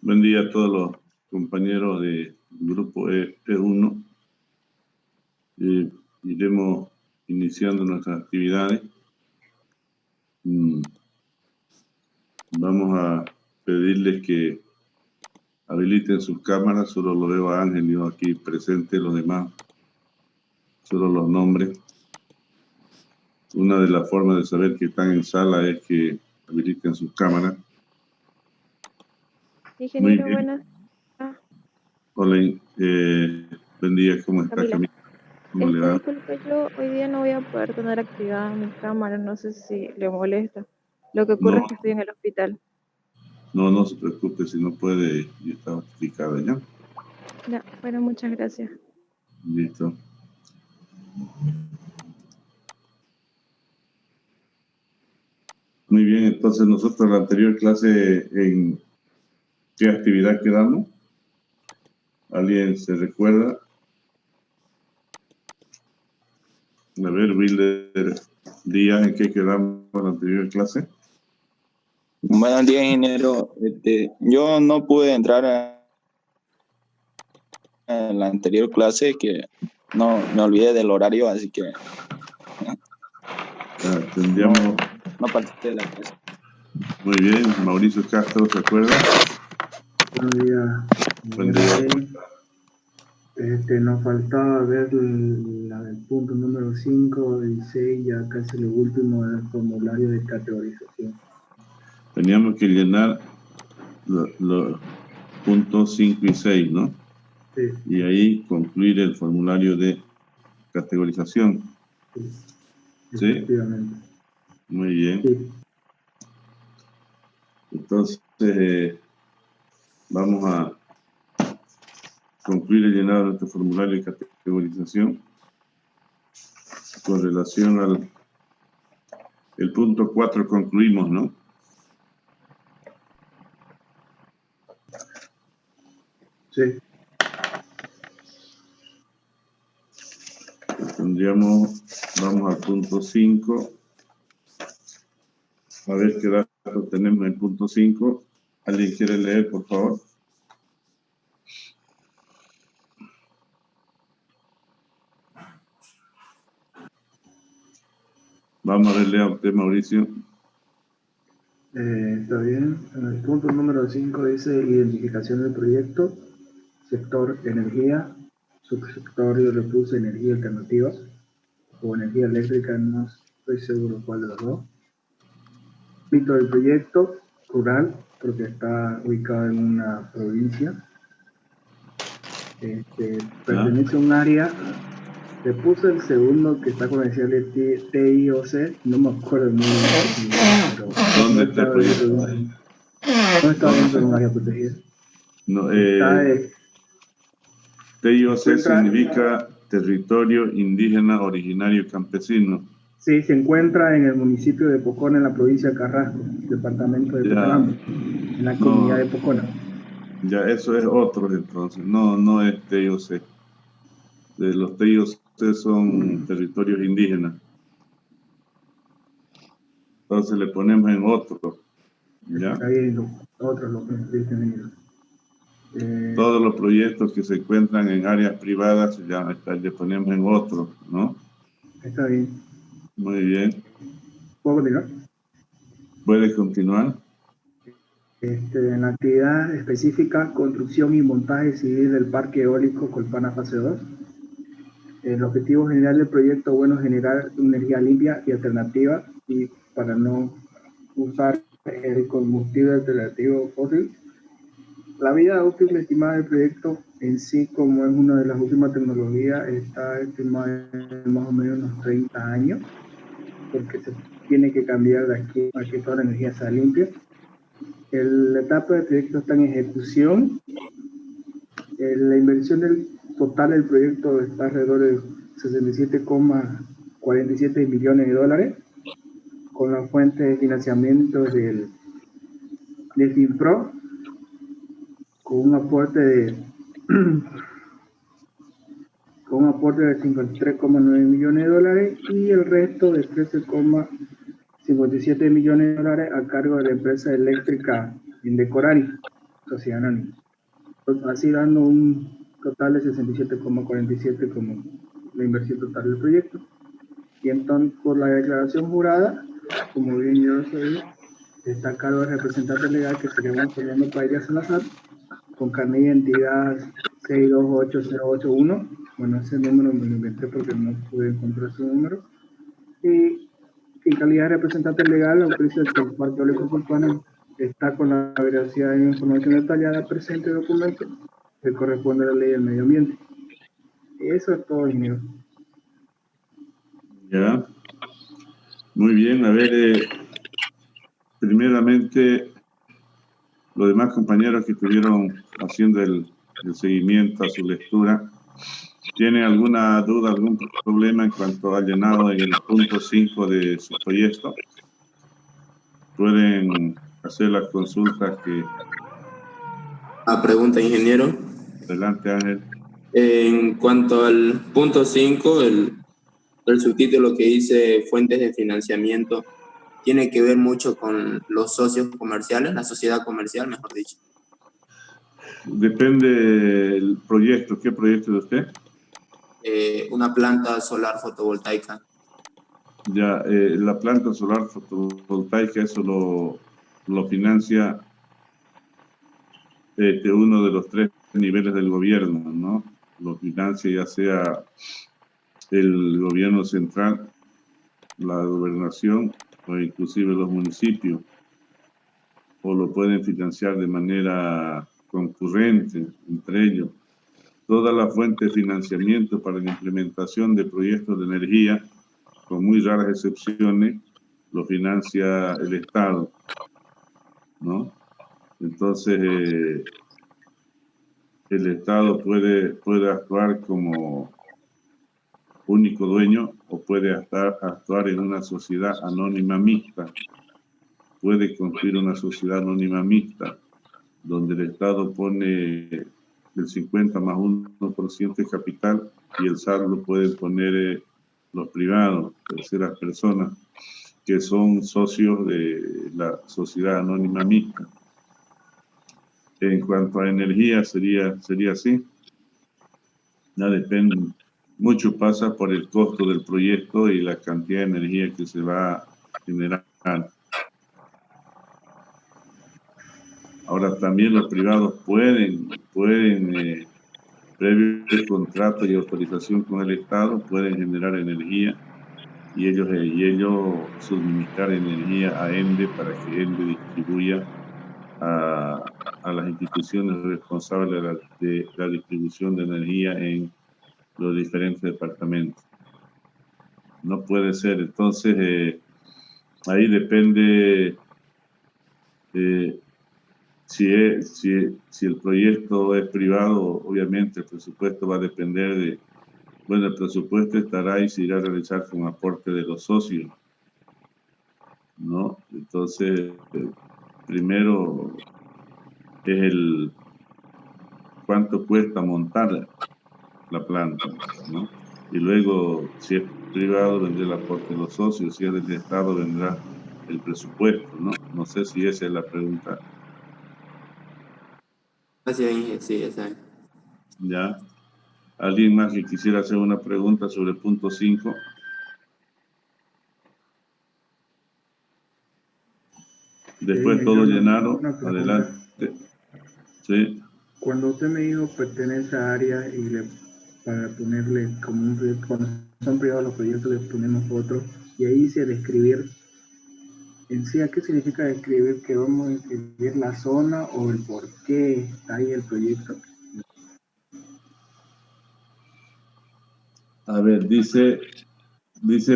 Buen día a todos los compañeros del grupo E1. Iremos iniciando nuestras actividades. Vamos a pedirles que habiliten sus cámaras. Solo lo veo a Ángel, yo aquí presente, los demás solo los nombres. Una de las formas de saber que están en sala es que habiliten sus cámaras. Ingeniero, buenas. Hola, buen día, ¿cómo está Camila? ¿Cómo le va? Disculpe, yo hoy día no voy a poder tener activada mi cámara, no sé si le molesta. Lo que ocurre es que estoy en el hospital. No se preocupe, si no puede, ya está notificada ya. Ya, bueno, muchas gracias. Listo. Muy bien, entonces nosotros en la anterior clase, ¿en qué actividad quedamos? ¿Alguien se recuerda? A ver, Wilder Díaz, ¿en qué quedamos en la anterior clase? Buenos días, ingeniero. Yo no pude entrar en la anterior clase, que no me olvidé del horario, así que tendríamos... no participé de la clase. Muy bien, Mauricio Castro, ¿se acuerda? Buenos días. Buen día. Nos faltaba ver el punto número 5 y 6, ya casi lo último del formulario de categorización. Teníamos que llenar los puntos 5 y 6, ¿no? Sí. Y ahí concluir el formulario de categorización. Sí, efectivamente. Muy bien. Sí. Entonces, vamos a concluir el llenado de nuestro formulario de categorización con relación al el punto 4. Concluimos, ¿no? Sí. Vamos al punto 5. A ver qué datos tenemos en el punto 5. ¿Alguien quiere leer, por favor? Vamos a ver, lea usted, Mauricio. Está bien. En el punto número 5 dice identificación del proyecto, sector energía, subsector de repulso energía alternativa o energía eléctrica, no estoy seguro cuál de los dos. Ámbito del proyecto, rural, porque está ubicado en una provincia. Pertenece a un área. Le puse el segundo que está con la inicial de TIOC, no me acuerdo muy bien, pero ¿Dónde está el proyecto? No está dentro de un área protegida. No, TIOC significa territorio indígena originario campesino. Sí, se encuentra en el municipio de Pocona, en la provincia de Carrasco, departamento de Pucallpa, en la comunidad de Pocona. Ya, eso es otro entonces, no es TIOC. Los TIOC son territorios indígenas. Entonces le ponemos en otro. ¿Ya? Está bien, otros lo que dicen. Todos los proyectos que se encuentran en áreas privadas ya le ponemos en otro, ¿no? Está bien. Muy bien. ¿Puedo continuar? ¿Puede continuar? En la actividad específica, construcción y montaje civil del parque eólico Colpana fase 2. El objetivo general del proyecto, bueno, generar energía limpia y alternativa, y para no usar el combustible alternativo fósil. La vida útil estimada del proyecto en sí, como es una de las últimas tecnologías, está estimada en más o menos unos 30 años, porque se tiene que cambiar de aquí a que toda la energía sea limpia. La etapa del proyecto está en ejecución. La inversión total del proyecto está alrededor de 67,47 millones de dólares, con la fuente de financiamiento del FINPRO, con un aporte de con un aporte de 53,9 millones de dólares y el resto de 13,57 millones de dólares a cargo de la empresa eléctrica Indecorari, Sociedad Anónima. Así dando un total de 67,47 como la inversión total del proyecto. Y entonces, por la declaración jurada, como bien yo lo sé, está a cargo del representante legal, que sería Juan Fernando Paella Salazar, con carnet de identidad 628081. Bueno, ese número me lo inventé porque no pude encontrar su número. Y en calidad de representante legal, autoriza que el Parque Eólico Culpana está con la veracidad de información detallada presente documento que corresponde a la ley del medio ambiente. Eso es todo, ingeniero. Ya. Muy bien. A ver, primeramente, los demás compañeros que estuvieron haciendo el seguimiento a su lectura, ¿tienen alguna duda, algún problema en cuanto al llenado en el punto 5 de su proyecto? Pueden hacer las consultas que... Pregunta, ingeniero. Adelante, Ángel. En cuanto al punto 5, el subtítulo que dice fuentes de financiamiento, ¿tiene que ver mucho con los socios comerciales, la sociedad comercial, mejor dicho? Depende del proyecto. ¿Qué proyecto de usted? Una planta solar fotovoltaica. Ya, la planta solar fotovoltaica, eso lo financia uno de los 3 niveles del gobierno, ¿no? Lo financia ya sea el gobierno central, la gobernación o inclusive los municipios, o lo pueden financiar de manera concurrente entre ellos. Todas las fuentes de financiamiento para la implementación de proyectos de energía, con muy raras excepciones, lo financia el Estado, ¿no? Entonces, el Estado puede actuar como único dueño o puede actuar en una sociedad anónima mixta. Puede construir una sociedad anónima mixta, donde el Estado pone el 50 más 1% de capital y el saldo pueden poner los privados, terceras personas, que son socios de la sociedad anónima mixta. En cuanto a energía, sería así. Ya depende, mucho pasa por el costo del proyecto y la cantidad de energía que se va a generar. Ahora también los privados pueden previo contrato y autorización con el Estado, pueden generar energía y ellos suministrar energía a ENDE para que ENDE distribuya a las instituciones responsables de la distribución de energía en los diferentes departamentos. No puede ser. Entonces, ahí depende si el proyecto es privado, obviamente el presupuesto va a depender de... Bueno, el presupuesto estará y se irá a realizar con aporte de los socios, ¿no? Entonces, primero es cuánto cuesta montar la planta, ¿no? Y luego, si es privado, vendrá el aporte de los socios, si es del Estado, vendrá el presupuesto, ¿no? No sé si esa es la pregunta. Gracias, Inge. Sí, esa es. ¿Ya? ¿Alguien más que quisiera hacer una pregunta sobre el punto 5? Después todo llenaron. Adelante. Sí. Cuando usted me dijo pertenece a área y para ponerle como un proyecto, cuando son privados los proyectos les ponemos otro, y ahí dice describir, en sí, ¿a qué significa describir? ¿Que vamos a describir la zona o el por qué está ahí el proyecto? A ver, dice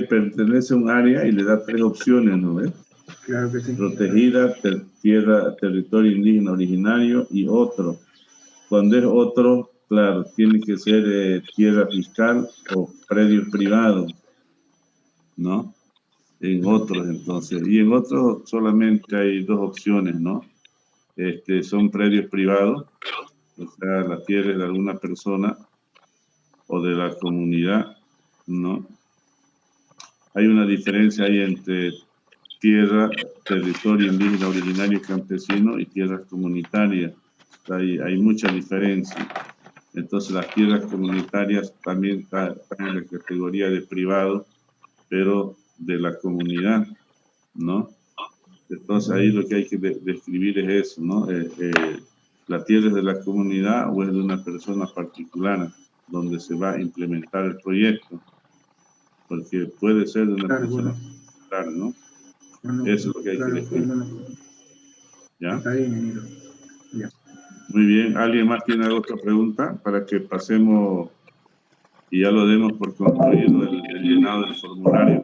pertenece a un área y le da 3 opciones, ¿no ves? Claro que sí. Protegida, territorio indígena originario y otro. Cuando es otro, claro, tiene que ser tierra fiscal o predio privado, ¿no? En otros, entonces. Y en otros solamente hay 2 opciones, ¿no? Son predios privados, o sea, la tierra es de alguna persona, o de la comunidad, ¿no? Hay una diferencia ahí entre tierra, territorio indígena originario y campesino y tierras comunitarias. Hay mucha diferencia. Entonces las tierras comunitarias también están en la categoría de privado, pero de la comunidad, ¿no? Entonces ahí lo que hay que describir es eso, ¿no? ¿La tierra es de la comunidad o es de una persona particular donde se va a implementar el proyecto? Porque puede ser de una persona particular, ¿no? Eso es lo que hay que describir. ¿Ya? Está bien, ingeniero. Ya. Muy bien. ¿Alguien más tiene otra pregunta para que pasemos y ya lo demos por concluido el llenado del formulario?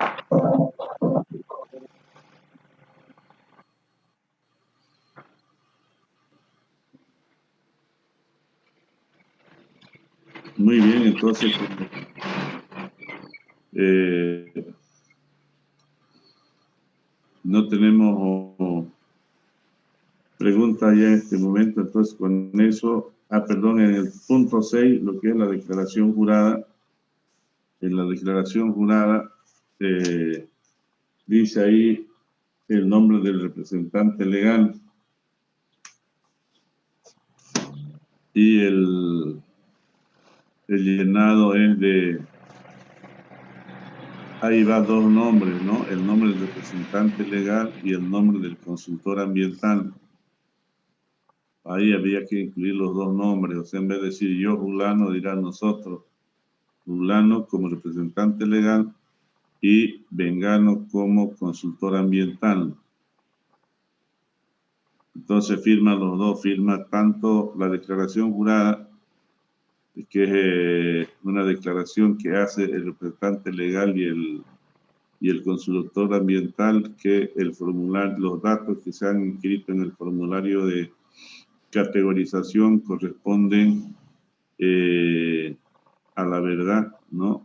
Muy bien, entonces no tenemos preguntas ya en este momento, entonces con eso, perdón, en el punto 6, lo que es la declaración jurada, en la declaración jurada dice ahí el nombre del representante legal y el llenado es de, ahí va dos nombres, ¿no? El nombre del representante legal y el nombre del consultor ambiental. Ahí había que incluir los dos nombres, o sea, en vez de decir yo, Julano, dirá nosotros, Julano como representante legal y Vengano como consultor ambiental. Entonces firma los dos, firma tanto la declaración jurada, que es una declaración que hace el representante legal y el consultor ambiental, que el formulario, los datos que se han inscrito en el formulario de categorización corresponden a la verdad, ¿no?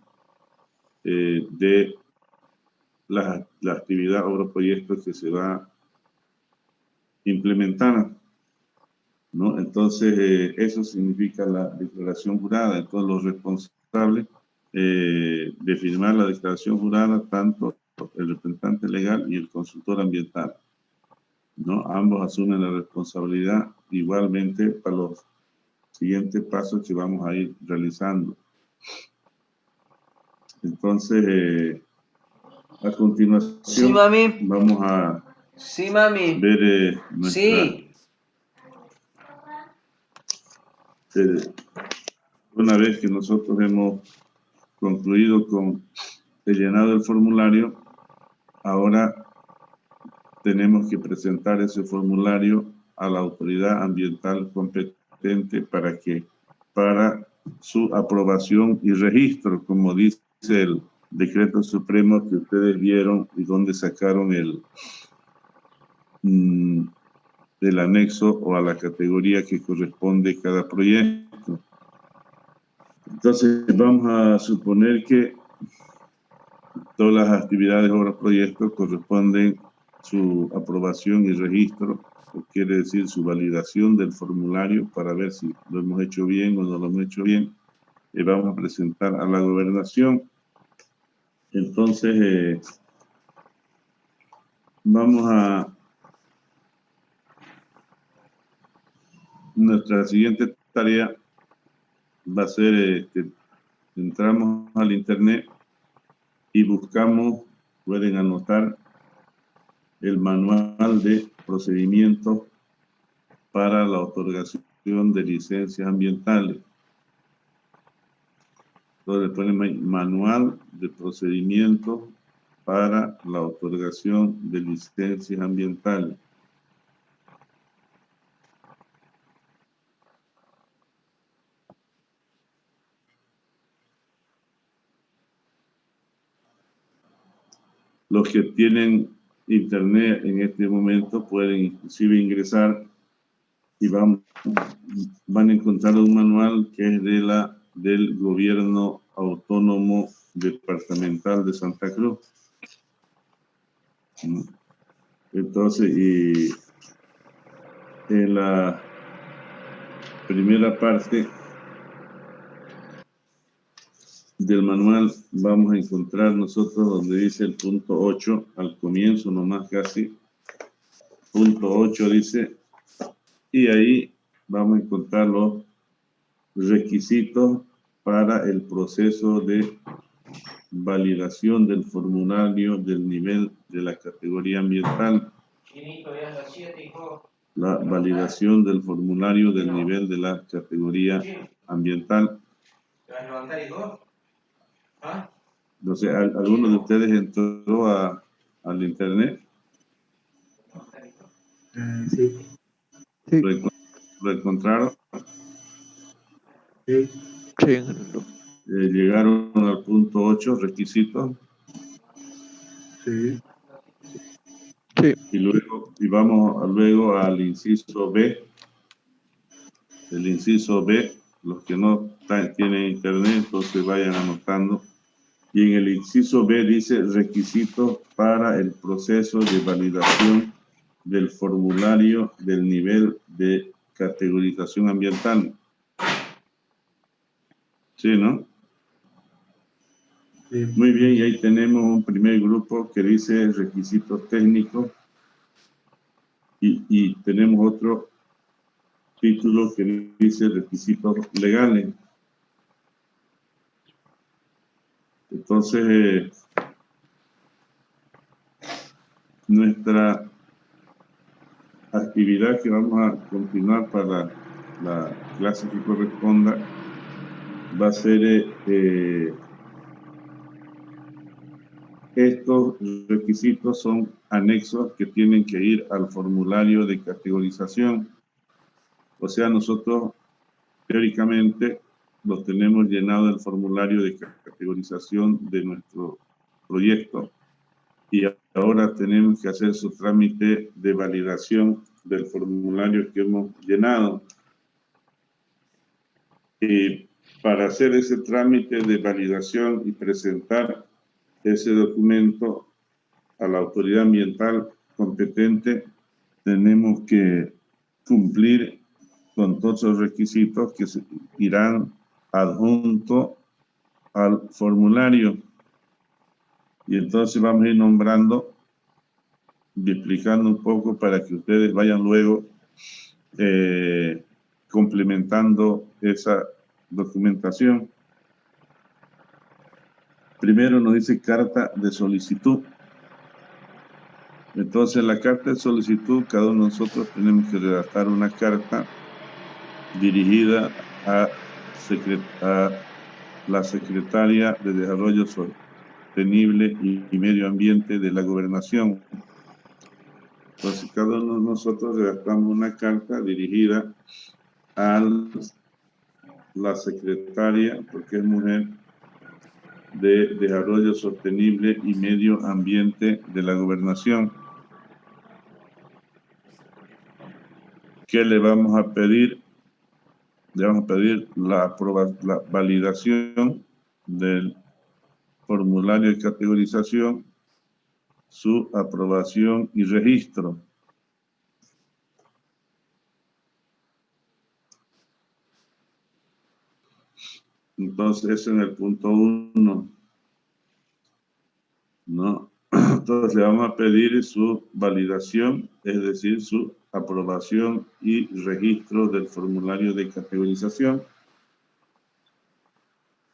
De la actividad o proyecto que se va a implementar, ¿no? Entonces, eso significa la declaración jurada. Entonces, los responsables de firmar la declaración jurada, tanto el representante legal y el consultor ambiental, ¿no? Ambos asumen la responsabilidad igualmente para los siguientes pasos que vamos a ir realizando. Entonces, a continuación, sí, mami. vamos a Sí, mami. ver nuestra... Sí. Una vez que nosotros hemos concluido con el llenado del formulario, ahora tenemos que presentar ese formulario a la autoridad ambiental competente para su aprobación y registro, como dice el decreto supremo que ustedes vieron y donde sacaron el anexo o a la categoría que corresponde cada proyecto. Entonces vamos a suponer que todas las actividades, obras, proyectos corresponden su aprobación y registro, quiere decir su validación del formulario para ver si lo hemos hecho bien o no lo hemos hecho bien. Y vamos a presentar a la gobernación. Entonces, vamos a nuestra siguiente tarea va a ser que entramos al internet y buscamos, pueden anotar, el manual de procedimientos para la otorgación de licencias ambientales. Entonces ponen manual de procedimientos para la otorgación de licencias ambientales. Los que tienen internet en este momento pueden inclusive ingresar y van a encontrar un manual que es del Gobierno Autónomo Departamental de Santa Cruz. Entonces, y en la primera parte del manual vamos a encontrar nosotros donde dice el punto 8, al comienzo nomás casi. Punto 8 dice, y ahí vamos a encontrar los requisitos para el proceso de validación del formulario del nivel de la categoría ambiental. La validación del formulario del nivel de la categoría ambiental. No sé, ¿alguno de ustedes entró al internet? Sí. Sí, ¿Lo encontraron? Sí. sí, ingeniero. Llegaron al punto 8, requisitos. Sí. Sí, Y vamos luego al inciso B. El inciso B, los que no tienen internet, entonces vayan anotando. Y en el inciso B dice requisitos para el proceso de validación del formulario del nivel de categorización ambiental. Sí, ¿no? Sí. Muy bien, y ahí tenemos un primer grupo que dice requisitos técnicos y tenemos otro título que dice requisitos legales. Entonces, nuestra actividad que vamos a continuar para la clase que corresponda va a ser estos requisitos son anexos que tienen que ir al formulario de categorización. O sea, nosotros teóricamente lo tenemos llenado el formulario de categorización de nuestro proyecto y ahora tenemos que hacer su trámite de validación del formulario que hemos llenado. Y para hacer ese trámite de validación y presentar ese documento a la autoridad ambiental competente, tenemos que cumplir con todos los requisitos que se irán adjunto al formulario. Y entonces vamos a ir nombrando y explicando un poco para que ustedes vayan luego complementando esa documentación. Primero nos dice carta de solicitud. Entonces, la carta de solicitud, cada uno de nosotros tenemos que redactar una carta dirigida a la Secretaria de Desarrollo Sostenible y Medio Ambiente de la Gobernación. Entonces, cada uno de nosotros redactamos una carta dirigida a la Secretaria, porque es mujer, de Desarrollo Sostenible y Medio Ambiente de la Gobernación. ¿Qué le vamos a pedir? Le vamos a pedir la validación del formulario de categorización, su aprobación y registro. Entonces, eso en el punto 1, ¿no? Entonces, le vamos a pedir su validación, es decir, su aprobación y registro del formulario de categorización.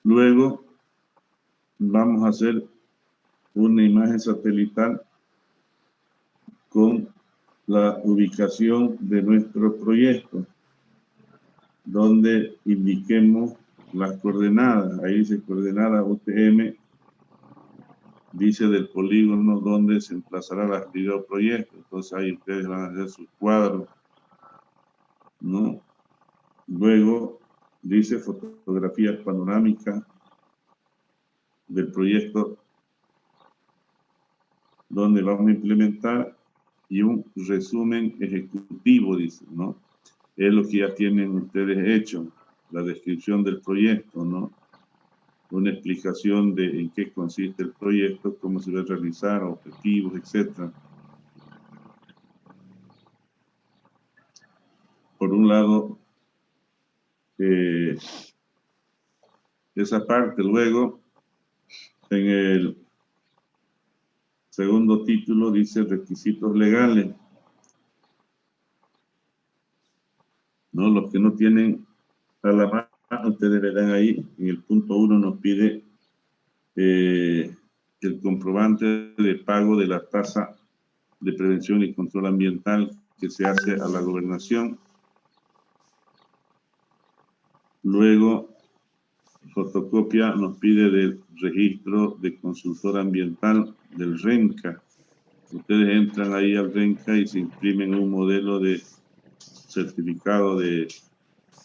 Luego, vamos a hacer una imagen satelital con la ubicación de nuestro proyecto, donde indiquemos las coordenadas. Ahí dice coordenada UTM, dice del polígono donde se emplazará la actividad o proyecto. Entonces ahí ustedes van a hacer sus cuadros, ¿no? Luego dice fotografías panorámicas del proyecto donde vamos a implementar y un resumen ejecutivo, dice, ¿no? Es lo que ya tienen ustedes hecho, la descripción del proyecto, ¿no? Una explicación de en qué consiste el proyecto, cómo se va a realizar, objetivos, etc. Por un lado, esa parte. Luego, en el segundo título dice requisitos legales. ¿No? Los que no tienen a la mano, ustedes verán ahí, en el punto 1 nos pide el comprobante de pago de la tasa de prevención y control ambiental que se hace a la gobernación. Luego, fotocopia nos pide del registro de consultor ambiental del RENCA. Ustedes entran ahí al RENCA y se imprimen un modelo de certificado de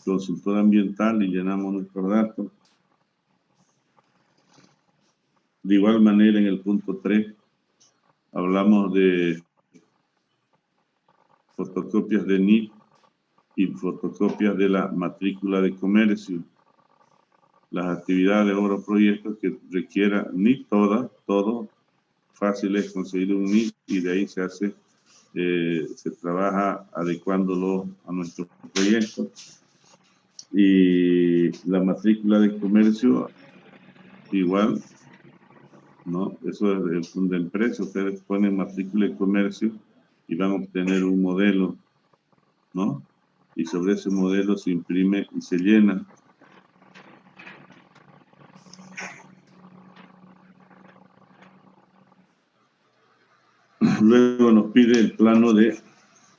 consultor ambiental y llenamos nuestros datos. De igual manera, en el punto 3, hablamos de fotocopias de NIP y fotocopias de la matrícula de comercio. Las actividades, obras, proyectos que requieran NIP, todo fácil es conseguir un NIP y de ahí se hace, se trabaja adecuándolo a nuestro proyecto. Y la matrícula de comercio, igual, ¿no? Eso es un de empresa. Ustedes ponen matrícula de comercio y van a obtener un modelo, ¿no? Y sobre ese modelo se imprime y se llena. Luego nos pide el plano de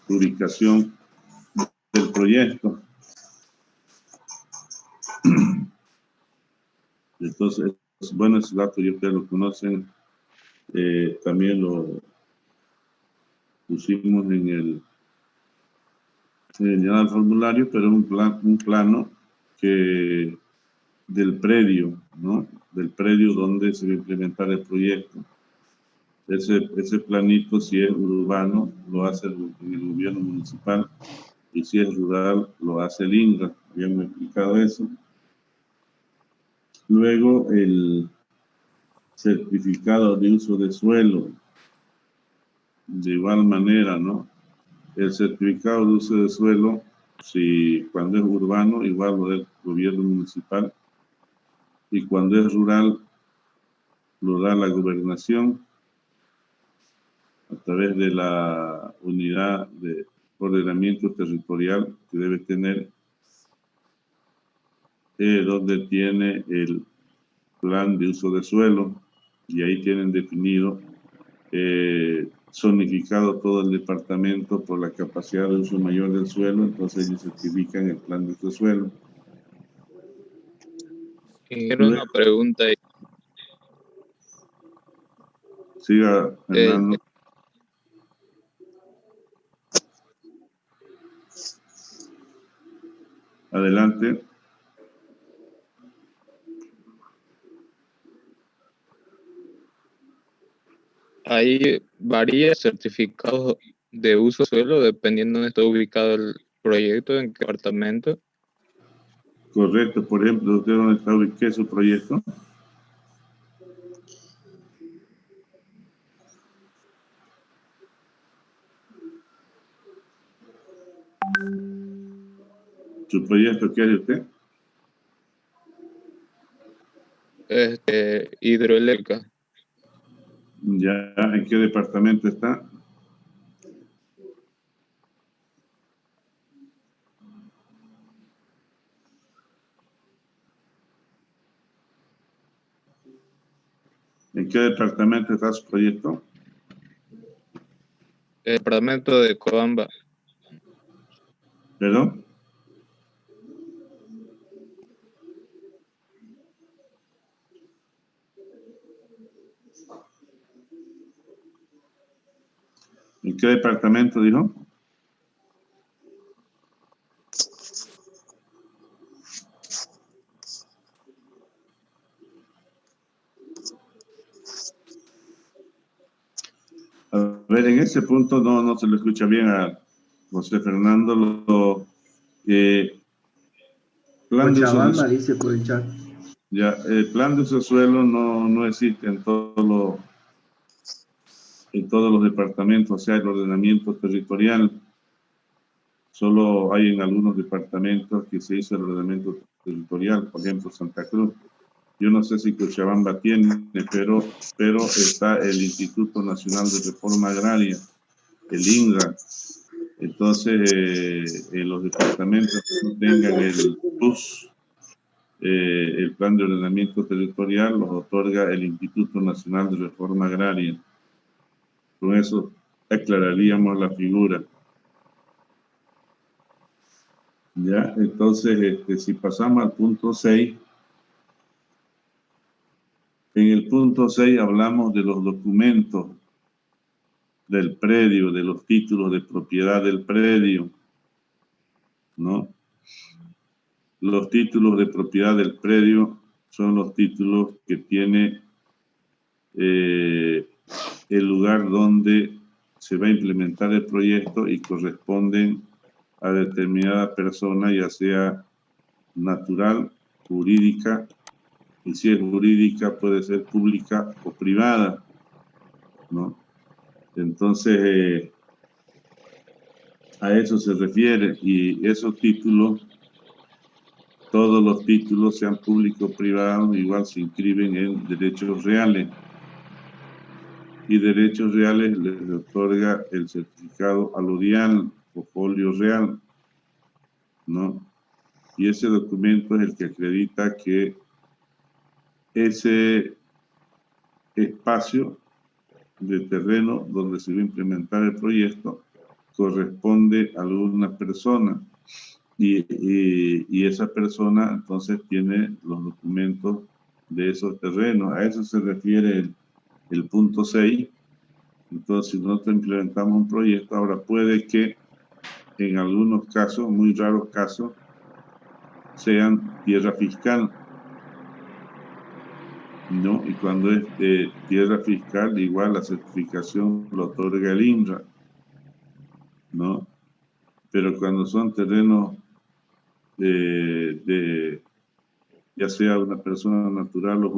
ubicación del proyecto. Entonces, bueno, ese dato ya ustedes lo conocen. También lo pusimos en el llenar formulario, pero es un plano que del predio, ¿no? Del predio donde se va a implementar el proyecto. Ese planito, si es urbano, lo hace el gobierno municipal, y si es rural, lo hace el INRA. Habíamos explicado eso. Luego, el certificado de uso de suelo, de igual manera, ¿no? El certificado de uso de suelo, si cuando es urbano, igual lo del gobierno municipal, y cuando es rural, lo da la gobernación a través de la unidad de ordenamiento territorial que debe tener, donde tiene el plan de uso de suelo, y ahí tienen definido, zonificado todo el departamento por la capacidad de uso mayor del suelo. Entonces ellos certifican el plan de uso de suelo. Quiero una pregunta. Siga, Fernando. Adelante. Hay varios certificados de uso de suelo dependiendo de dónde está ubicado el proyecto, en qué departamento. Correcto. Por ejemplo, ¿usted dónde está ubicado su proyecto? ¿Su proyecto qué es de usted? Hidroeléctrica. Ya, ¿en qué departamento está? ¿En qué departamento está su proyecto? El departamento de Cobamba. ¿Perdón? ¿En qué departamento dijo? A ver, en ese punto no se lo escucha bien a José Fernando. Plan de uso de, dice por el chat. ya, el plan de uso de suelo no existe en todos los departamentos, o sea, el ordenamiento territorial. Solo hay en algunos departamentos que se hizo el ordenamiento territorial, por ejemplo, Santa Cruz. Yo no sé si Cochabamba tiene, pero está el Instituto Nacional de Reforma Agraria, el INRA. Entonces, en los departamentos que no tengan el PUS, el Plan de Ordenamiento Territorial, los otorga el Instituto Nacional de Reforma Agraria. Con eso aclararíamos la figura. Ya, entonces, si pasamos al punto 6, en el punto 6 hablamos de los documentos del predio, de los títulos de propiedad del predio, ¿no? Los títulos de propiedad del predio son los títulos que tiene el lugar donde se va a implementar el proyecto y corresponden a determinada persona, ya sea natural, jurídica, y si es jurídica puede ser pública o privada, ¿no? Entonces, a eso se refiere, y esos títulos, todos los títulos, sean públicos o privados, igual se inscriben en derechos reales. Y derechos reales les otorga el certificado alodial o folio real, ¿no? Y ese documento es el que acredita que ese espacio de terreno donde se va a implementar el proyecto corresponde a alguna persona y esa persona entonces tiene los documentos de esos terrenos. A eso se refiere el punto 6. Entonces, si nosotros implementamos un proyecto, ahora puede que en algunos casos, muy raros casos, sean tierra fiscal, ¿no? Y cuando es tierra fiscal, igual la certificación lo otorga el INRA, ¿no? Pero cuando son terrenos ya sea una persona natural o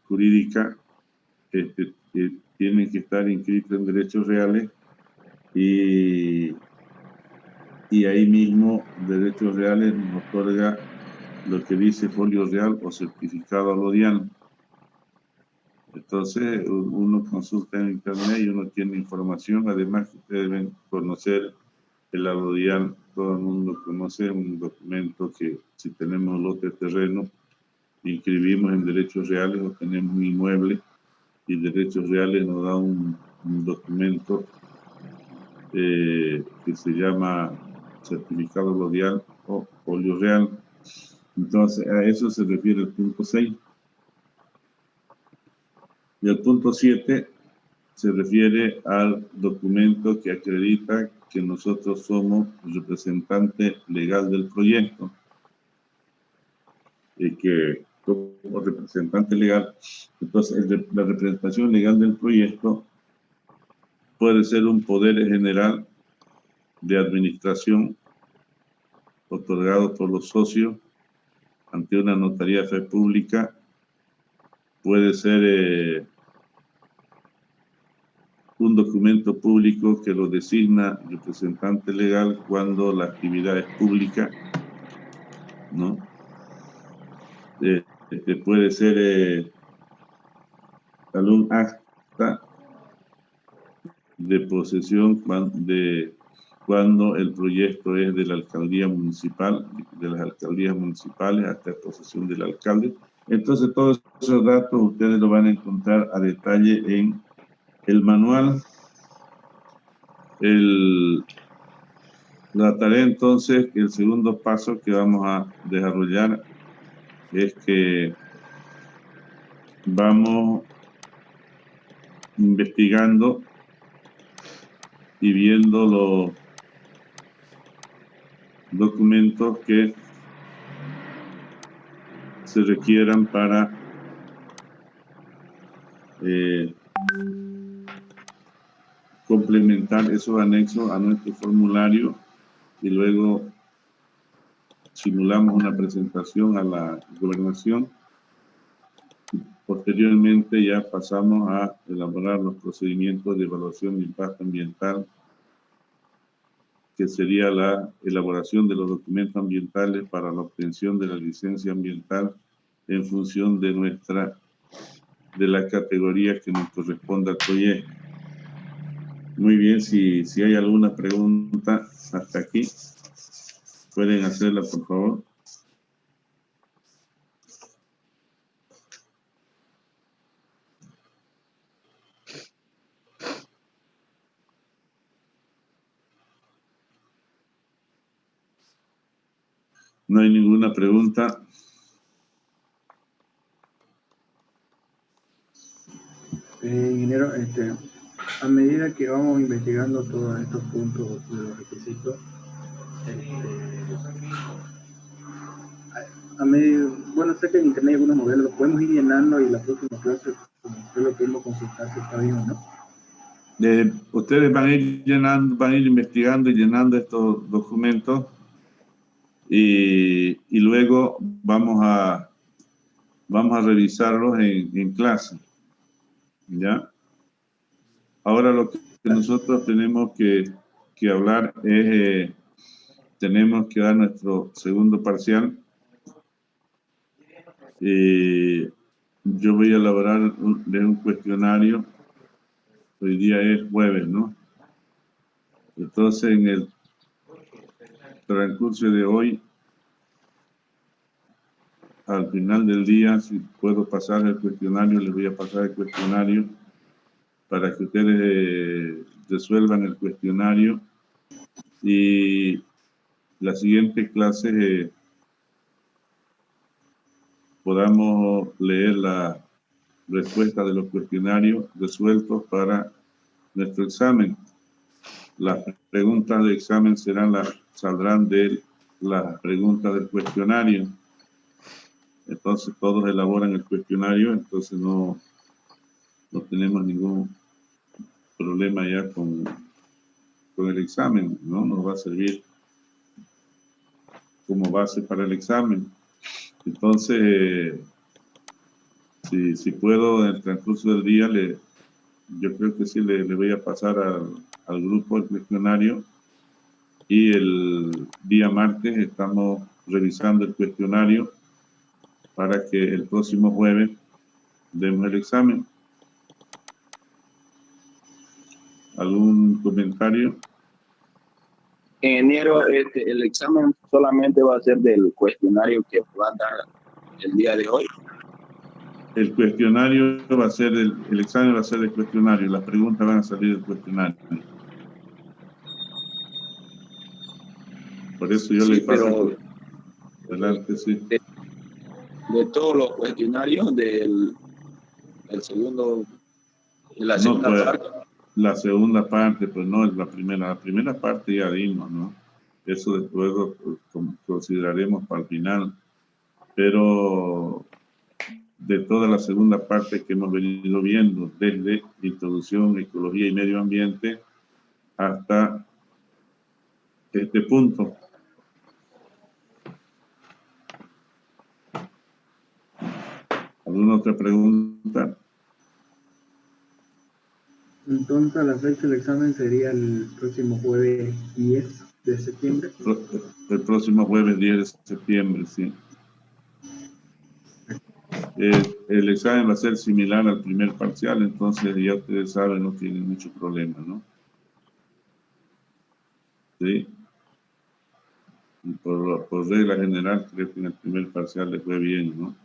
jurídica, tienen que estar inscritos en derechos reales y ahí mismo derechos reales nos otorga lo que dice folio real o certificado alodial. Entonces uno consulta en internet y uno tiene información. Además, ustedes deben conocer el alodial. Todo el mundo conoce un documento que si tenemos lote de terreno, inscribimos en derechos reales o tenemos un inmueble y derechos reales nos da un documento que se llama certificado alodial o folio real. Entonces a eso se refiere el punto 6. Y el punto 7 se refiere al documento que acredita que nosotros somos el representante legal del proyecto. Y que como representante legal, entonces la representación legal del proyecto puede ser un poder general de administración otorgado por los socios ante una notaría de fe pública, puede ser un documento público que lo designa representante legal cuando la actividad es pública, ¿no? Puede ser algún acta de posesión cuando el proyecto es de la alcaldía municipal, de las alcaldías municipales hasta posesión del alcalde. Entonces todos esos datos ustedes lo van a encontrar a detalle en el manual. La tarea entonces, el segundo paso que vamos a desarrollar es que vamos investigando y viendo los documentos que se requieran para complementar esos anexos a nuestro formulario y luego simulamos una presentación a la gobernación. Posteriormente ya pasamos a elaborar los procedimientos de evaluación de impacto ambiental, que sería la elaboración de los documentos ambientales para la obtención de la licencia ambiental en función de la categoría que nos corresponde al proyecto. Muy bien, si hay alguna pregunta hasta aquí, pueden hacerla, por favor. No hay ninguna pregunta. Ingeniero, a medida que vamos investigando todos estos puntos de los requisitos, bueno, sé que en internet hay algunos modelos, los podemos ir llenando y la próxima clase, como usted lo podemos consultar si está bien o no. Ustedes van a ir llenando, van a ir investigando y llenando estos documentos y luego vamos a revisarlos en clase, ¿ya? Ahora lo que nosotros tenemos que hablar es, tenemos que dar nuestro segundo parcial. Yo voy a elaborar un cuestionario. Hoy día es jueves, ¿no? Entonces, en el transcurso de hoy, al final del día, si puedo pasar el cuestionario, les voy a pasar el cuestionario para que ustedes resuelvan el cuestionario y la siguiente clase podamos leer la respuesta de los cuestionarios resueltos para nuestro examen. Las preguntas de examen saldrán de las preguntas del cuestionario. Entonces todos elaboran el cuestionario, entonces no tenemos ningún problema ya con el examen, ¿no? Nos va a servir como base para el examen. Entonces, si puedo, en el transcurso del día, yo creo que sí le voy a pasar al grupo el cuestionario y el día martes estamos revisando el cuestionario para que el próximo jueves demos el examen. ¿Algún comentario? Ingeniero, el examen solamente va a ser del cuestionario que va a dar el día de hoy. El cuestionario va a ser, el examen va a ser del cuestionario, las preguntas van a salir del cuestionario. Por eso yo Sí, le paso pero adelante, sí. De todos los cuestionarios del segundo, de la No, segunda pues, parte. la segunda parte, pues no es la primera. La primera parte ya dimos, ¿no? Eso después lo consideraremos para el final. Pero de toda la segunda parte que hemos venido viendo, desde introducción, ecología y medio ambiente, hasta este punto. ¿Alguna otra pregunta? Entonces, la fecha del examen sería el próximo jueves 10 de septiembre. El próximo jueves 10 de septiembre, sí. El examen va a ser similar al primer parcial, entonces ya ustedes saben, no tienen mucho problema, ¿no? Sí. Y por regla general, creo que en el primer parcial les fue bien, ¿no?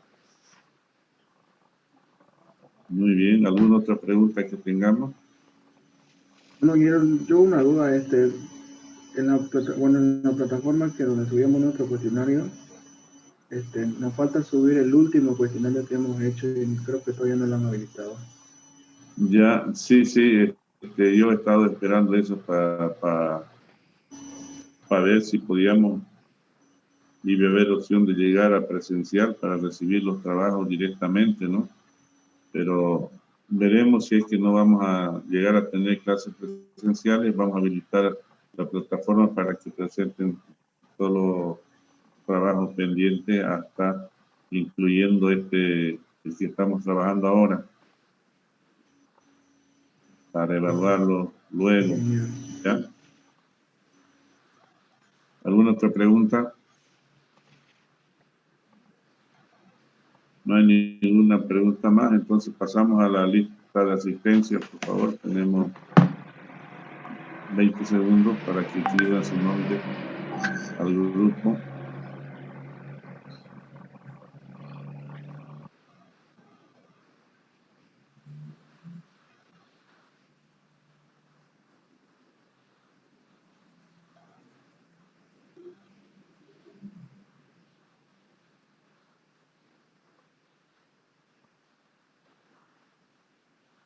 Muy bien. ¿Alguna otra pregunta que tengamos? Bueno, yo una duda, en la plataforma que donde subimos nuestro cuestionario, nos falta subir el último cuestionario que hemos hecho y creo que todavía no lo han habilitado. Ya, sí, yo he estado esperando eso para ver si podíamos y haber opción de llegar a presencial para recibir los trabajos directamente, ¿no? Pero veremos si es que no vamos a llegar a tener clases presenciales, vamos a habilitar la plataforma para que presenten todos los trabajos pendientes hasta incluyendo el que estamos trabajando ahora para evaluarlo luego. ¿Ya? ¿Alguna otra pregunta? No hay ninguna pregunta más, entonces pasamos a la lista de asistencia, por favor. Tenemos 20 segundos para que escriban su nombre al grupo.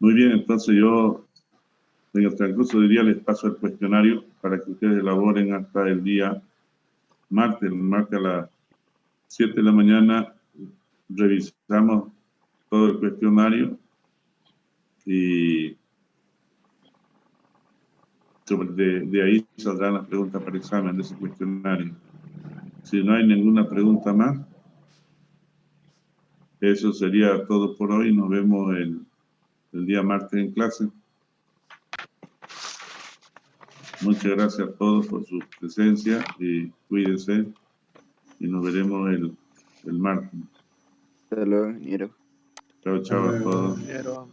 Muy bien, entonces yo en el transcurso del día les paso el cuestionario para que ustedes elaboren hasta el día martes. El martes a las 7 de la mañana revisamos todo el cuestionario y de ahí saldrán las preguntas para examen de ese cuestionario. Si no hay ninguna pregunta más, eso sería todo por hoy. Nos vemos el día martes en clase. Muchas gracias a todos por su presencia y cuídense y nos veremos el martes. Hasta luego, ingeniero. Chao, chao a todos. Ingeniero.